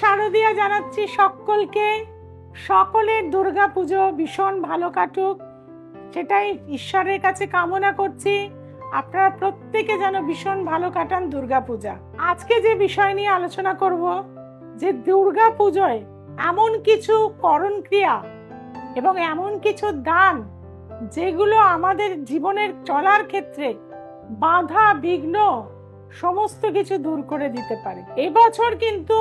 শারদীয়া জানাচ্ছি সকলকে। সকলের দুর্গাপুজো ভীষণ ভালো কাটুক, সেটাই ঈশ্বরের কাছে কামনা করছি। আপনারা প্রত্যেকে যেন ভীষণ ভালো কাটান দুর্গাপূজা। আজকে যে বিষয় নিয়ে আলোচনা করব, যে দুর্গাপুজোয় এমন কিছু করণ ক্রিয়া এবং এমন কিছু দান যেগুলো আমাদের জীবনের চলার ক্ষেত্রে বাধা বিঘ্ন সমস্ত কিছু দূর করে দিতে পারে। এবছর কিন্তু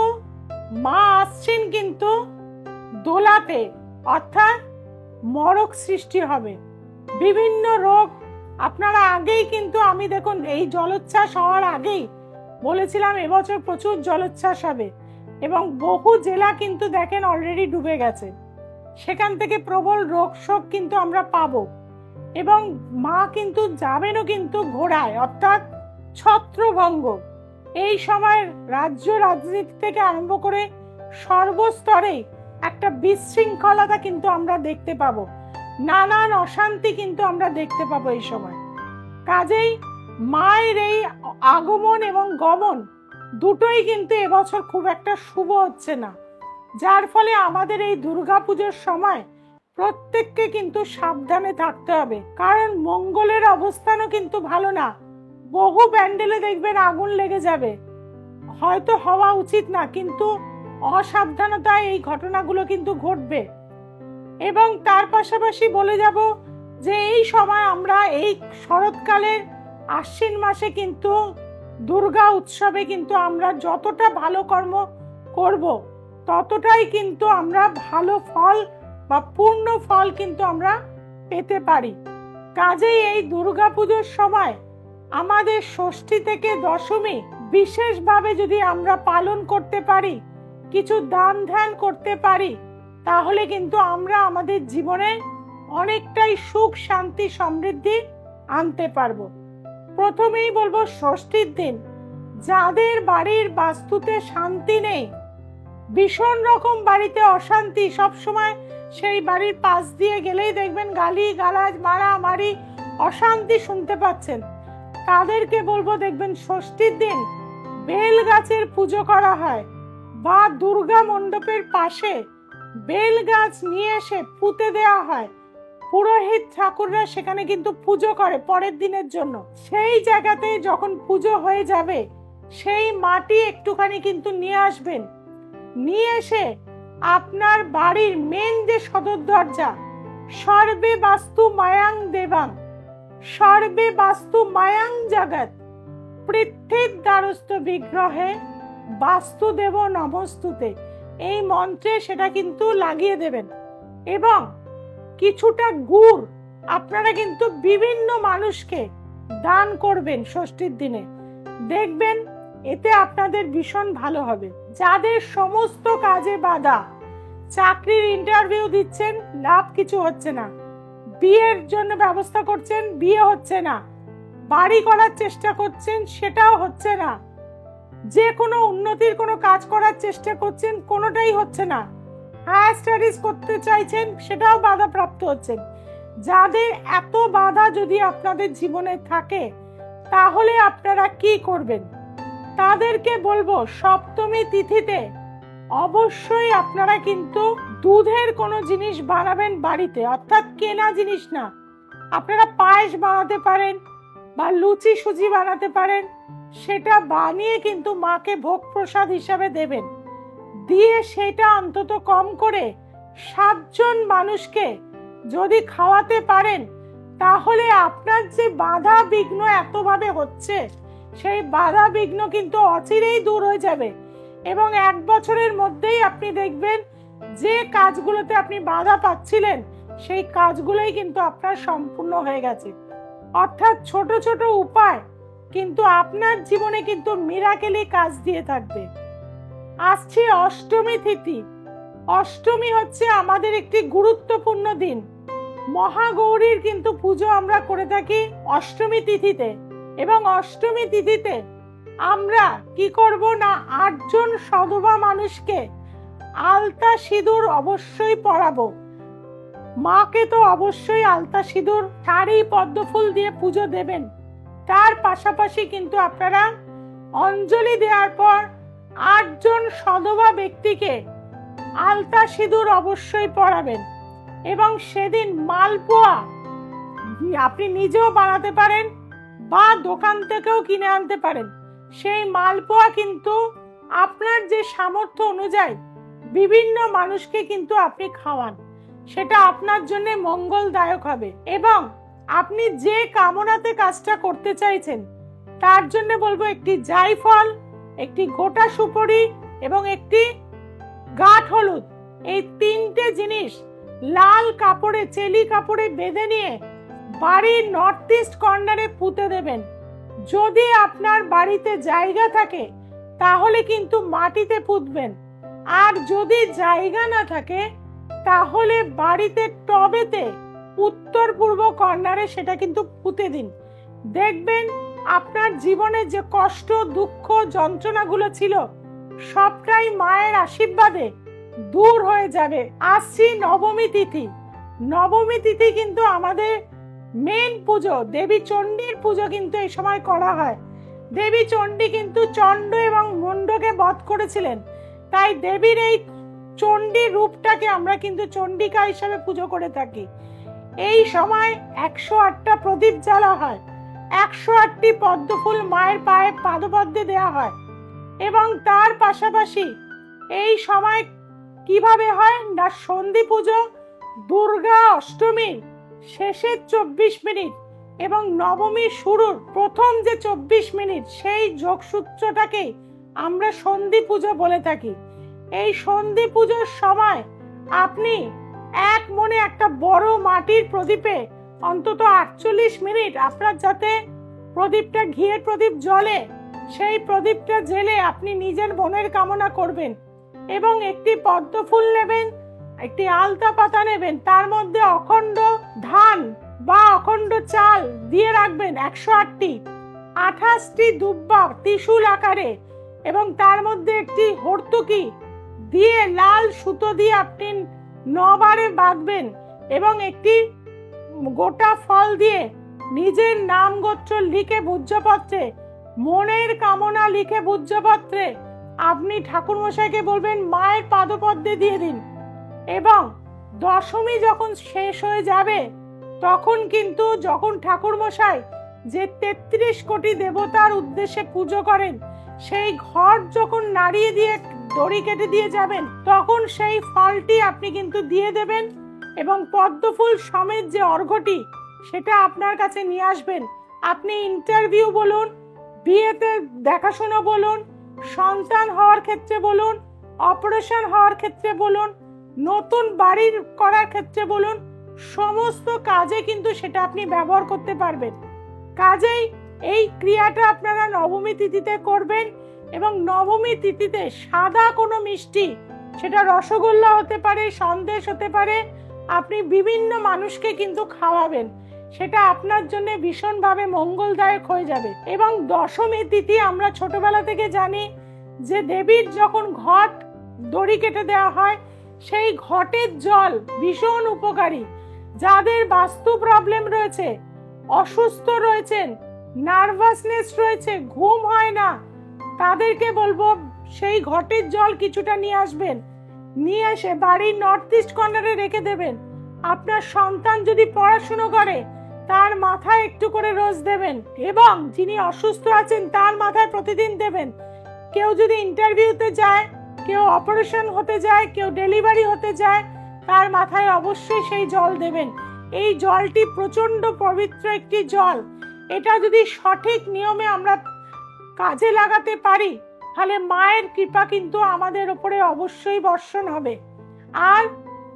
মা আসছেন কিন্তু দোলাতে, অর্থাৎ মড়ক সৃষ্টি হবে। বিভিন্ন রোগ আপনারা আগেই কিন্তু, আমি দেখুন এই জলোচ্ছ্বাস হওয়ার আগেই বলেছিলাম এবছর প্রচুর জলোচ্ছ্বাস হবে এবং বহু জেলা কিন্তু দেখেন অলরেডি ডুবে গেছে। সেখান থেকে প্রবল রোগ শোক কিন্তু আমরা পাবো এবং মা কিন্তু যাবেনও কিন্তু ঘোড়ায়, অর্থাৎ ছত্রভঙ্গ। এই সময় রাজ্য রাজনীতি থেকে আরম্ভ করে সর্বস্তরে একটা বিশৃঙ্খলতা কিন্তু আমরা দেখতে পাবো, নানান অশান্তি কিন্তু আমরা দেখতে পাবো এই সময়। কাজেই মায়ের এই আগমন এবং গমন দুটোই কিন্তু এবছর খুব একটা শুভ হচ্ছে না, যার ফলে আমাদের এই দুর্গাপুজোর সময় প্রত্যেককে কিন্তু সাবধানে থাকতে হবে। কারণ মঙ্গলের অবস্থানও কিন্তু ভালো না। বহু প্যান্ডেলে দেখবেন আগুন লেগে যাবে, হয়তো হওয়া উচিত না, কিন্তু অসাবধানতায় এই ঘটনাগুলো কিন্তু ঘটবে। এবং তার পাশাপাশি বলে যাব যে এই সময় আমরা এই শরৎকালের আশ্বিন মাসে কিন্তু দুর্গা উৎসবে কিন্তু আমরা যতটা ভালো কর্ম করব ততটাই কিন্তু আমরা ভালো ফল বা পূর্ণ ফল কিন্তু আমরা পেতে পারি। কাজেই এই দুর্গাপুজোর সময় আমাদের ষষ্ঠী থেকে দশমী বিশেষভাবে যদি আমরা পালন করতে পারি, কিছু দান ধ্যান করতে পারি, তাহলে কিন্তু আমরা আমাদের জীবনে অনেকটাই সুখ শান্তি সমৃদ্ধি আনতে পারবো। প্রথমেই বলবো, ষষ্ঠীর দিন যাদের বাড়ির বাস্তুতে শান্তি নেই, ভীষণ রকম বাড়িতে অশান্তি, সব সময় সেই বাড়ির পাশ দিয়ে গেলেই দেখবেন গালি গালাজ মারামারি অশান্তি শুনতে পাচ্ছেন, তাদেরকে বলবো দেখবেন ষষ্ঠীর দিন বেল গাছের পুজো করা হয় বা দুর্গা মণ্ডপের পাশে বেল গাছ নিয়ে এসে পুঁতে দেওয়া হয়। পুরোহিত ঠাকুররা সেখানে কিন্তু পুজো করে পরের দিনের জন্য। সেই জায়গাতে যখন পুজো হয়ে যাবে সেই মাটি একটুখানি কিন্তু নিয়ে আসবেন, নিয়ে এসে আপনার বাড়ির মেন যে সদর দরজা, সর্বে বাস্তু মায়াং দেবাং সর্বে বাস্তু মায়াং জগৎ পৃথ্বীর দ্বারস্থ বিগ্রহে বাস্তুদেব নমস্তুতে, এই মন্ত্রে সেটা কিন্তু লাগিয়ে দেবেন। এবং কিছুটা গুড় আপনারা কিন্তু বিভিন্ন মানুষকে দান করবেন ষষ্ঠীর দিনে, দেখবেন এতে আপনাদের ভীষণ ভালো হবে। যাদের সমস্ত কাজে বাধা, চাকরির ইন্টারভিউ দিচ্ছেন লাভ কিছু হচ্ছে না, বিয়ের জন্য ব্যবস্থা করছেন বিয়ে হচ্ছে না, বাড়ি করার চেষ্টা করছেন সেটাও হচ্ছে না, যে কোনো উন্নতির কোনো কাজ করার চেষ্টা করছেন কোনোটাই হচ্ছে না, হায়ার স্টাডিজ করতে চাইছেন সেটাও বাধা প্রাপ্ত হচ্ছেন। যাদের এত বাধা যদি আপনাদের জীবনে থাকে তাহলে আপনারা কি করবেন? তাদেরকে বলবো সপ্তমী তিথিতে অবশ্যই আপনারা কিন্তু দুধের কোনো জিনিস বানাবেন বাড়িতে, অর্থাৎ কেনা জিনিস না। আপনারা পায়েস বানাতে পারেন বা লুচি সুজি বানাতে পারেন, সেটা বানিয়ে কিন্তু মাকে ভোগ প্রসাদ হিসাবে দেবেন। দিয়ে সেটা অন্তত কম করে 7 জন মানুষকে যদি খাওয়াতে পারেন, তাহলে আপনার যে বাধা বিঘ্ন এতভাবে হচ্ছে সেই বাধা বিঘ্ন কিন্তু অচিরেই দূর হয়ে যাবে এবং 1 বছরের মধ্যেই আপনি দেখবেন যে কাজগুলোতে আপনি বাধা পাচ্ছিলেন সেই কাজগুলোই কিন্তু আপনার সম্পূর্ণ হয়ে গেছে। অর্থাৎ ছোট ছোট উপায় কিন্তু আপনার জীবনে কিন্তু মিরাকেলি কাজ দিয়ে থাকবে। আসছে অষ্টমী তিথি। অষ্টমী হচ্ছে আমাদের একটি গুরুত্বপূর্ণ দিন। মহাগৌরীর কিন্তু পুজো আমরা করে থাকি অষ্টমী তিথিতে এবং অষ্টমী তিথিতে আমরা কি করব না, 8 জন সধবা মানুষকে আলতা সিঁদুর অবশ্যই পরাবো। মাকে তো অবশ্যই আলতা সিঁদুর শাড়ি পদ্মফুল দিয়ে পুজো দেবেন। তার পাশাপাশি কিন্তু আপনারা অঞ্জলি দেওয়ার পর 8 জন সধবা ব্যক্তিকে আলতা সিঁদুর অবশ্যই পরাবেন এবং সেদিন মালপোয়া আপনি নিজেও বানাতে পারেন বা দোকান থেকেও কিনে আনতে পারেন। সেই মালপোয়া কিন্তু আপনার যে সামর্থ্য অনুযায়ী বিভিন্ন মানুষকে কিন্তু আপনি খাওয়ান, সেটা আপনার জন্য মঙ্গলদায়ক হবে। এবং আপনি যে কামনাতে কাজটা করতে চাইছেন তার জন্য বলবো একটি জায়ফল, একটি গোটা সুপারি এবং একটি গাঁঠ হলুদ, এই 3টে জিনিস লাল কাপড়ে, চেলি কাপড়ে বেঁধে নিয়ে বাড়ির নর্থ ইস্ট কর্নারে পুঁতে দেবেন। যদি আপনার বাড়িতে জায়গা থাকে তাহলে কিন্তু মাটিতে পুঁতবেন, আর যদি জায়গা না থাকে তাহলে বাড়িতে টবেতে উত্তর পূর্ব কর্নারে সেটা কিন্তু পুঁতে দিন। দেখবেন আপনার জীবনে যে কষ্ট, দুঃখ, যন্ত্রণাগুলো ছিল সবটাই মায়ের আশীর্বাদে দূর হয়ে যাবে। আসছি নবমী তিথি। নবমী তিথি কিন্তু আমাদের মেন পুজো, দেবী চণ্ডীর পুজো কিন্তু এই সময় করা হয়। দেবী চণ্ডী কিন্তু চণ্ড এবং মুণ্ডকে বধ করেছিলেন, তাই দেবীর এই চণ্ডী রূপটাকে আমরা কিন্তু চণ্ডিকা হিসাবে পুজো করে থাকি। এই সময় 108টা প্রদীপ জ্বালা হয়, 108টি পদ্মফুল মায়ের পায়ে পাদপদ্মে দেওয়া হয়। এবং তার পাশাপাশি এই সময় কিভাবে হয় না, সন্ধি পুজো, দুর্গা অষ্টমীর শেষের 24 মিনিট এবং নবমীর শুরুর প্রথম যে 24 মিনিট, সেই যোগসূত্রটাকে আমরা সন্ধি পুজো বলে থাকি। এই সন্ধি পুজোর সময় আপনি এক মনে একটা বড় মাটির প্রদীপে অন্তত 48 মিনিট আপনার যাতে প্রদীপটা ঘিয়ের প্রদীপ জ্বলে, সেই প্রদীপটা জেলে আপনি নিজের মনের কামনা করবেন। এবং একটি পদ্ম ফুল নেবেন, একটি আলতা পাতা নেবেন, তার মধ্যে অখণ্ড ধান বা অখণ্ড চাল দিয়ে রাখবেন 108টি, 28টি দুব্বা ত্রিশূল আকারে, এবং তার মধ্যে একটি হর্তুকি দিয়ে লাল সুতো দিয়ে আপনি 9 বারে বাঁধবেন এবং একটি গোটা ফল দিয়ে নিজের নাম গোত্র লিখে ভূজ্যপত্রে, মনের কামনা লিখে ভূজ্যপত্রে আপনি ঠাকুরমশাইকে বলবেন মায়ের পাদপদ্মে দিয়ে দিন। এবং দশমী যখন শেষ হয়ে যাবে তখন কিন্তু, যখন ঠাকুরমশাই যে 33 কোটি দেবতার উদ্দেশ্যে পুজো করেন, সেই ঘর যখন নাড়িয়ে দিয়ে দড়ি কেটে দিয়ে যাবেন, তখন সেই ফলটি আপনি কিন্তু দিয়ে দেবেন এবং পদ্মফুল সমেত যে অর্ঘ্যটি সেটা আপনার কাছে নিয়ে আসবেন। আপনি ইন্টারভিউ বলুন, বিয়েতে দেখাশোনা বলুন, সন্তান হওয়ার ক্ষেত্রে বলুন, অপারেশন হওয়ার ক্ষেত্রে বলুন, নতুন বাড়ি করার ক্ষেত্রে বলুন, সমস্ত কাজে কিন্তু সেটা আপনি ব্যবহার করতে পারবেন। কাজেই এই ক্রিয়াটা আপনারা নবমী তিথিতে করবেন। এবং নবমী তিথিতে সাদা কোনো মিষ্টি, সেটা রসগোল্লা হতে পারে, সন্দেশ হতে পারে, আপনি বিভিন্ন মানুষকে কিন্তু খাওয়াবেন, সেটা আপনার জন্য ভীষণভাবে মঙ্গলদায়ক হয়ে যাবে। এবং দশমী তিথি আমরা ছোটবেলা থেকে জানি যে দেবীর যখন ঘট দড়ি কেটে দেওয়া হয়, সেই ঘটের জল ভীষণ উপকারী। যাদের বাস্তু প্রবলেম রয়েছে, অসুস্থ রয়েছেন, নার্ভাসনেস রয়েছে, ঘুম হয় না, তাদেরকে বলবো সেই ঘটের জল কিছুটা নিয়ে আসবেন, নিয়ে এসে বাড়ির নর্থ ইস্ট কর্নারে রেখে দেবেন। আপনার সন্তান যদি পড়াশুনো করে তার মাথায় একটু করে রোজ দেবেন, এবং যিনি অসুস্থ আছেন তার মাথায় প্রতিদিন দেবেন। কেউ যদি ইন্টারভিউতে যায়, কেউ অপারেশন হতে যায়, কেউ ডেলিভারি হতে যায়, তার মাথায় অবশ্যই সেই জল দেবেন। এই জলটি প্রচন্ড পবিত্র একটি জল। এটা যদি সঠিক নিয়মে আমরা কাজে লাগাতে পারি তাহলে মায়ের কৃপা কিন্তু আমাদের উপরে অবশ্যই বর্ষণ হবে। আর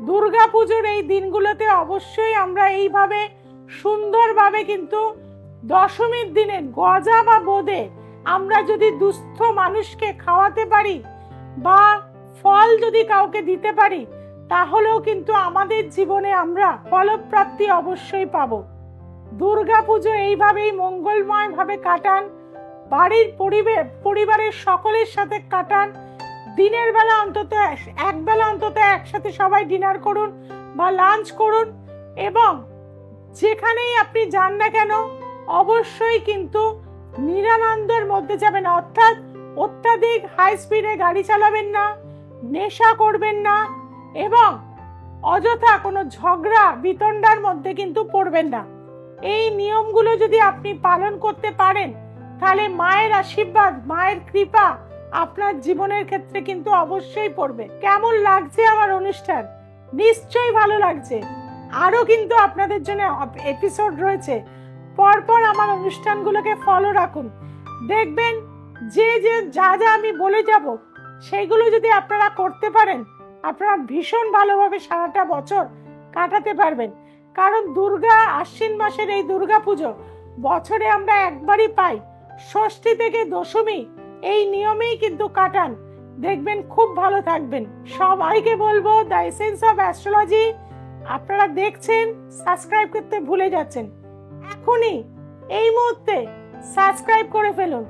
দুর্গাপুজোর এই দিনগুলোতে অবশ্যই আমরা এইভাবে সুন্দরভাবে কিন্তু দশমীর দিনে গজা বা বোঁদে আমরা যদি দুস্থ মানুষকে খাওয়াতে পারি বা ফল যদি কাউকে দিতে পারি, তাহলেও কিন্তু আমাদের জীবনে আমরা ফলপ্রাপ্তি অবশ্যই পাবো। দুর্গাপুজো এইভাবেই মঙ্গলময় ভাবে কাটান, বাড়ির পরিবারের সকলের সাথে কাটান। দিনের বেলা অন্তত এক বেলা অন্তত একসাথে সবাই ডিনার করুন বা লাঞ্চ করুন, এবং যেখানেই আপনি যান না কেন অবশ্যই কিন্তু নিরানন্দের মধ্যে যাবেন, অর্থাৎ অত্যাধিক হাই স্পিডে গাড়ি চালাবেন না, নেশা করবেন না এবং অযথা কোনো ঝগড়া বিতণ্ডার মধ্যে কিন্তু পড়বেন না। এই নিয়মগুলো যদি আপনি পালন করতে পারেন তাহলে মায়ের আশীর্বাদ, মায়ের কৃপা আপনার জীবনের ক্ষেত্রে কিন্তু অবশ্যই পড়বে। কেমন লাগছে আমার অনুষ্ঠান? নিশ্চয়ই ভালো লাগছে। আরো কিন্তু আপনাদের জন্য এপিসোড রয়েছে। পরপর আমার অনুষ্ঠানগুলোকে ফলো রাখুন, দেখবেন যে যা যা আমি বলে যাব সেইগুলো যদি আপনারা করতে পারেন আপনারা ভীষণ ভালোভাবে সারাটা বছর কাটাতে পারবেন। কারণ দুর্গা আশ্বিন মাসের এই দুর্গা পুজো বছরে আমরা একবারই পাই, ষষ্ঠী থেকে দশমী। এই নিয়মেই কিন্তু কাটান, দেখবেন খুব ভালো থাকবেন। সবাইকে বলবো দ্য এসেন্স অফ অ্যাস্ট্রোলজি আপনারা দেখছেন, সাবস্ক্রাইব করতে ভুলে যাচ্ছেন। এখনই এই মুহূর্তে সাবস্ক্রাইব করে ফেলুন,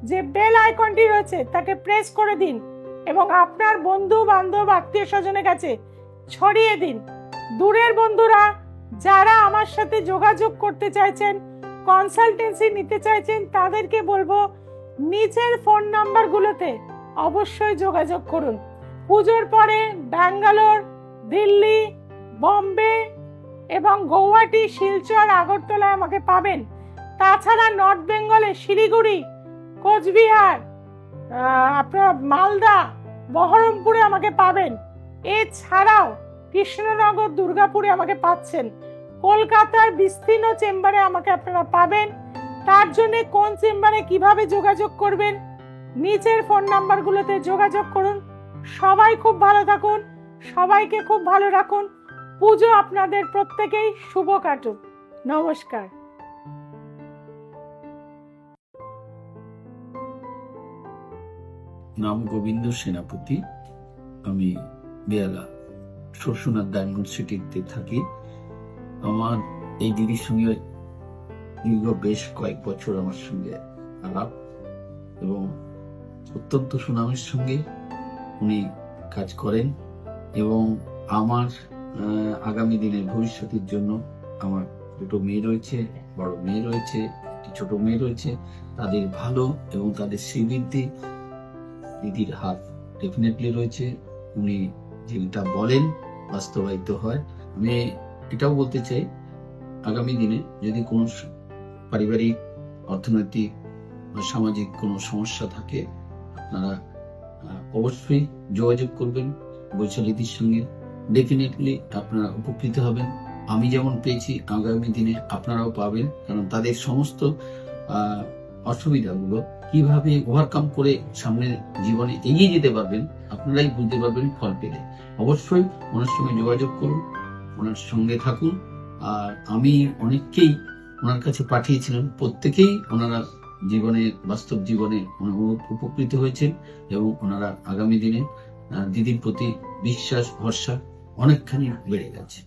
যে বেল আইকনটি রয়েছে তাকে প্রেস করে দিন এবং আপনার বন্ধু বান্ধব আত্মীয় স্বজনের কাছে ছড়িয়ে দিন। দূরের বন্ধুরা যারা আমার সাথে যোগাযোগ করতে চাইছেন, কনসালটেন্সি নিতে চাইছেন, তাদেরকে বলবো নিচের ফোন নাম্বারগুলোতে অবশ্যই যোগাযোগ করুন। পুজোর পরে ব্যাঙ্গালোর, দিল্লি, বম্বে এবং গৌহাটি, শিলচর, আগরতলায় আমাকে পাবেন। তাছাড়া নর্থ বেঙ্গলে শিলিগুড়ি, কোচবিহার, আপনার মালদা, বহরমপুরে আমাকে পাবেন। এছাড়াও কৃষ্ণনগর, দুর্গাপুরে আমাকে পাচ্ছেন। কলকাতার বিস্তীর্ণ চেম্বারে আমাকে আপনারা পাবেন। তার জন্য কোন চেম্বারে কিভাবে যোগাযোগ করবেন, নিচের ফোন নাম্বারগুলোতে যোগাযোগ করুন। সবাই খুব ভালো থাকুন, সবাইকে খুব ভালো রাখুন। পুজো আপনাদের প্রত্যেকেই শুভ কাটুক। নমস্কার। নাম গোবিন্দ সেনাপতি। আমি বেহালা শর্ষুনাথ ডায়মন্ড সিটিতে থাকি। আমার এই দিদির সঙ্গে দীর্ঘ বেশ কয়েক বছর আমার সঙ্গে আলাপ এবং অত্যন্ত সুনামের সঙ্গে উনি কাজ করেন এবং আমার আগামী দিনের ভবিষ্যতের জন্য আমার দুটো মেয়ে রয়েছে, বড় মেয়ে রয়েছে, একটি ছোট মেয়ে রয়েছে। তাদের ভালো এবং তাদের শ্রীবৃদ্ধি দিদির হাত ডেফিনেটলি রয়েছে। উনি যেটা বলেন বাস্তবায়িত হয়। আমি এটাও বলতে চাই, আগামী দিনে যদি কোনো পারিবারিক, অর্থনৈতিক বা সামাজিক কোনো সমস্যা থাকে আপনারা অবশ্যই যোগাযোগ করবেন বৈশালীদির সঙ্গে। ডেফিনেটলি আপনারা উপকৃত হবেন। আমি যেমন পেয়েছি আগামী দিনে আপনারাও পাবেন, কারণ তাদের সমস্ত অসুবিধাগুলো কিভাবে ওভারকাম করে সামনে জীবনে এগিয়ে যেতে পারবেন আপনারাই বুঝতে পারবেন ফল পেলে। অবশ্যই ওনার সঙ্গে যোগাযোগ করুন, ওনার সঙ্গে থাকুন। আর আমি অনেককেই ওনার কাছে পাঠিয়েছিলাম, প্রত্যেকেই ওনারা জীবনে, বাস্তব জীবনে উপকৃত হয়েছেন এবং ওনারা আগামী দিনে দিদির প্রতি বিশ্বাস, ভরসা অনেকখানি বেড়ে গেছে।